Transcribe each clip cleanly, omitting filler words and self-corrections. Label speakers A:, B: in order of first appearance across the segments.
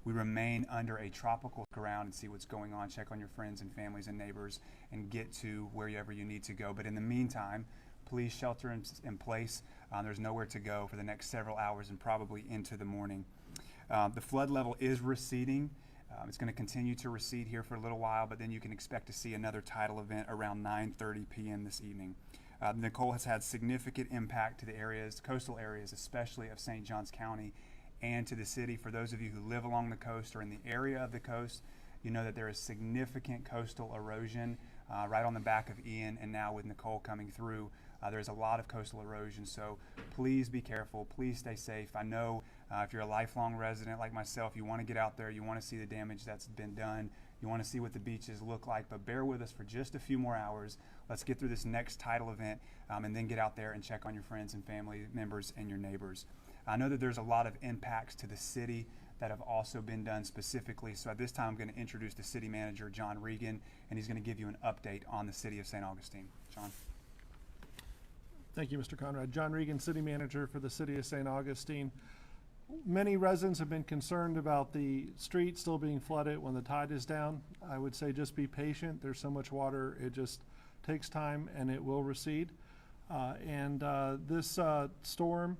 A: we remain under a tropical ground and see what's going on, check on your friends and families and neighbors, and get to wherever you need to go. But in the meantime, please shelter in place. There's nowhere to go for the next several hours and probably into the morning. The flood level is receding. It's going to continue to recede here for a little while, but then you can expect to see another tidal event around 9:30 p.m. this evening. Nicole has had significant impact to the areas, coastal areas, especially of St. Johns County, and to the city. For those of you who live along the coast or in the area of the coast, you know that there is significant coastal erosion right on the back of Ian, and now with Nicole coming through, there's a lot of coastal erosion. So please be careful. Please stay safe. I know if you're a lifelong resident like myself, you want to get out there. You want to see the damage that's been done. You want to see what the beaches look like, but bear with us for just a few more hours. Let's get through this next tidal event and then get out there and check on your friends and family members and your neighbors. I know that there's a lot of impacts to the city that have also been done specifically. So at this time, I'm going to introduce the city manager, John Regan, and he's going to give you an update on the city of St. Augustine. John.
B: Thank you, Mr. Conrad. John Regan, city manager for the city of St. Augustine. Many residents have been concerned about the street still being flooded when the tide is down. I would say just be patient. There's so much water, it just takes time and it will recede. This storm,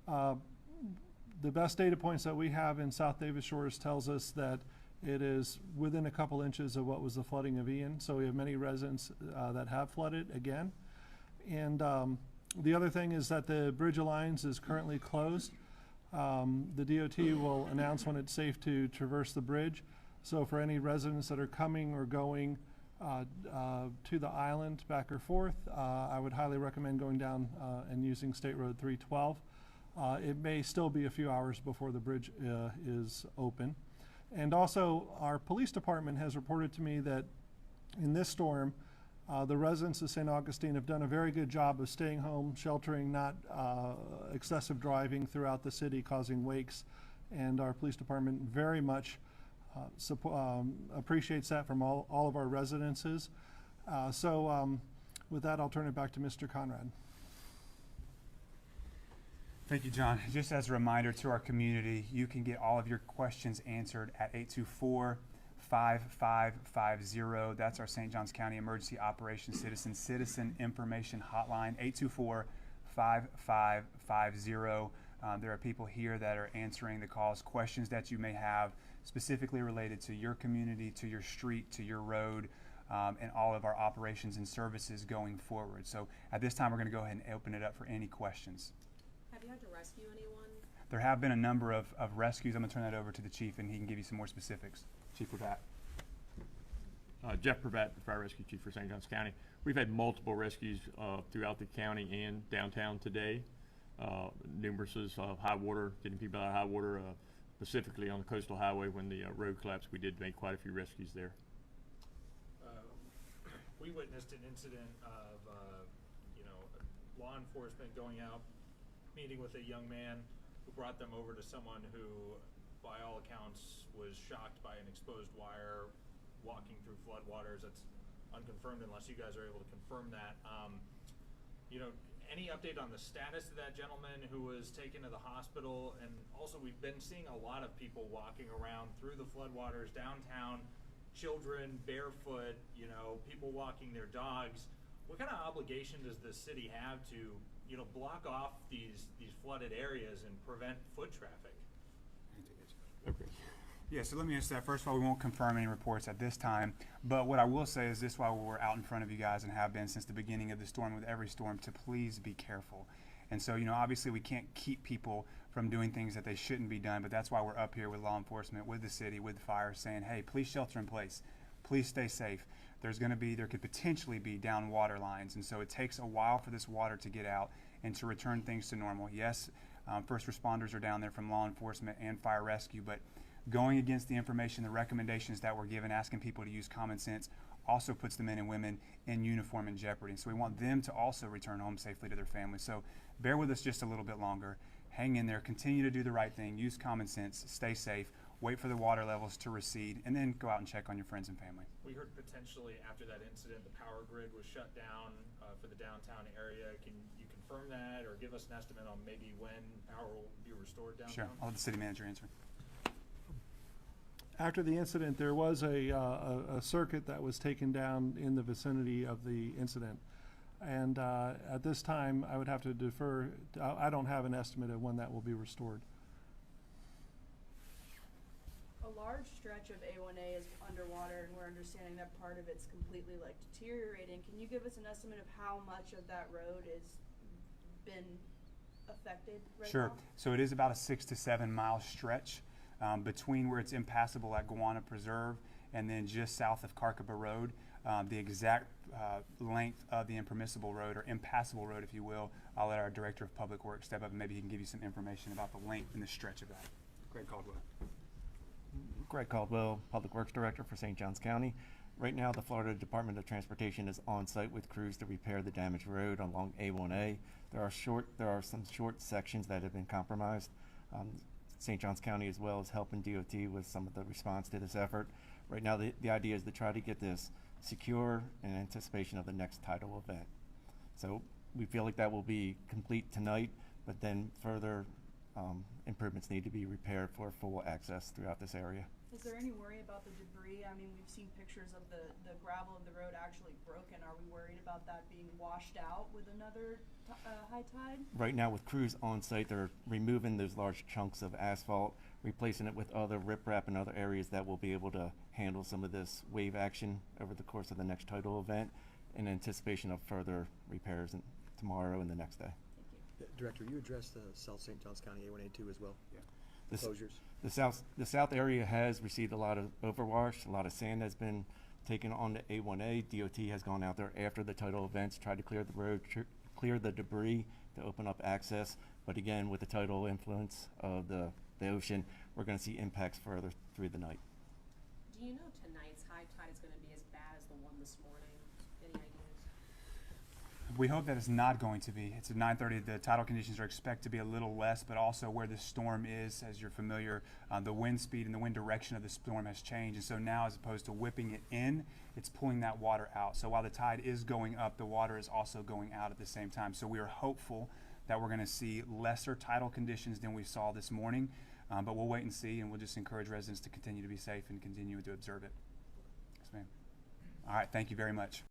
B: the best data points that we have in South Davis Shores tells us that it is within a couple inches of what was the flooding of Ian. So we have many residents that have flooded again. And the other thing is that the Bridge Alliance is currently closed. The DOT will announce when it's safe to traverse the bridge. So for any residents that are coming or going to the island back or forth, I would highly recommend going down and using State Road 312. It may still be a few hours before the bridge is open. And also our police department has reported to me that in this storm, the residents of St. Augustine have done a very good job of staying home, sheltering, not excessive driving throughout the city, causing wakes. And our police department very much appreciates that from all of our residences. With that, I'll turn it back to Mr. Conrad.
A: Thank you, John. Just as a reminder to our community, you can get all of your questions answered at 824-5550. That's our St. Johns County Emergency Operations Citizen Information Hotline, 824-5550. There are people here that are answering the calls, questions that you may have specifically related to your community, to your street, to your road, and all of our operations and services going forward. So at this time, we're going to go ahead and open it up for any questions.
C: Have you had to rescue anyone?
A: There have been a number of rescues. I'm going to turn that over to the chief, and he can give you some more specifics. Chief Pravat.
D: Jeff Pravat, the Fire Rescue Chief for St. Johns County. We've had multiple rescues throughout the county and downtown today. Numerous of high water, getting people out of high water, specifically on the coastal highway when the road collapsed. We did make quite a few rescues there.
E: We witnessed an incident of law enforcement going out, meeting with a young man who brought them over to someone who, by all accounts, was shocked by an exposed wire walking through floodwaters. That's unconfirmed unless you guys are able to confirm that. Any update on the status of that gentleman who was taken to the hospital? And also, we've been seeing a lot of people walking around through the floodwaters downtown, children barefoot, people walking their dogs. What kind of obligation does the city have to block off these flooded areas and prevent foot traffic?
D: Okay.
A: Yeah, so let me answer that. First of all, we won't confirm any reports at this time, but what I will say is this, while we're out in front of you guys and have been since the beginning of the storm with every storm, to please be careful. And so, obviously we can't keep people from doing things that they shouldn't be done, but that's why we're up here with law enforcement, with the city, with the fire, saying, hey, please shelter in place. Please stay safe. There could potentially be down water lines, and so it takes a while for this water to get out and to return things to normal. Yes, first responders are down there from law enforcement and fire rescue, but going against the information, the recommendations that were given, asking people to use common sense, also puts the men and women in uniform in jeopardy. So we want them to also return home safely to their families. So bear with us just a little bit longer. Hang in there. Continue to do the right thing. Use common sense. Stay safe. Wait for the water levels to recede, and then go out and check on your friends and family.
E: We heard potentially after that incident the power grid was shut down for the downtown area. Can you confirm that or give us an estimate on maybe when power will be restored downtown?
A: Sure. I'll let the city manager answer.
B: After the incident, there was a circuit that was taken down in the vicinity of the incident. And at this time, I would have to defer. I don't have an estimate of when that will be restored.
F: A large stretch of A1A is underwater, and we're understanding that part of it's completely like deteriorating. Can you give us an estimate of how much of that road is been affected right
A: Sure.
F: now?
A: So it is about a 6 to 7 mile stretch between where it's impassable at Guana Preserve and then just south of Carcaba Road. The exact length of the impermissible road, or impassable road, if you will, I'll let our Director of Public Works step up and maybe he can give you some information about the length and the stretch of that. Greg Caldwell.
G: Greg Caldwell, Public Works Director for St. Johns County. Right now, the Florida Department of Transportation is on site with crews to repair the damaged road along A1A. There are some short sections that have been compromised. St. Johns County as well is helping DOT with some of the response to this effort. Right now, the idea is to try to get this secure in anticipation of the next tidal event. So we feel like that will be complete tonight, but then further improvements need to be repaired for full access throughout this area.
F: Is there any worry about the debris? I mean, we've seen pictures of the gravel of the road actually broken. Are we worried about that being washed out with another high tide?
G: Right now, with crews on site, they're removing those large chunks of asphalt, replacing it with other riprap and other areas that will be able to handle some of this wave action over the course of the next tidal event in anticipation of further repairs tomorrow and the next day.
H: Director, you addressed the South St. Johns County A1A2 as well?
A: Yeah.
G: This-
H: Closures?
G: The south area has received a lot of overwash. A lot of sand has been taken on the A1A. DOT has gone out there after the tidal events, tried to clear the road, clear the debris to open up access. But again, with the tidal influence of the ocean, we're going to see impacts further through the night.
C: Do you know tonight's high tide is gonna be as bad as the one this morning? Any ideas?
A: We hope that it's not going to be. It's at 9:30. The tidal conditions are expected to be a little less, but also where the storm is, as you're familiar, the wind speed and the wind direction of the storm has changed. And so now, as opposed to whipping it in, it's pulling that water out. So while the tide is going up, the water is also going out at the same time. So we are hopeful that we're going to see lesser tidal conditions than we saw this morning. But we'll wait and see, and we'll just encourage residents to continue to be safe and continue to observe it. Yes, ma'am. All right. Thank you very much.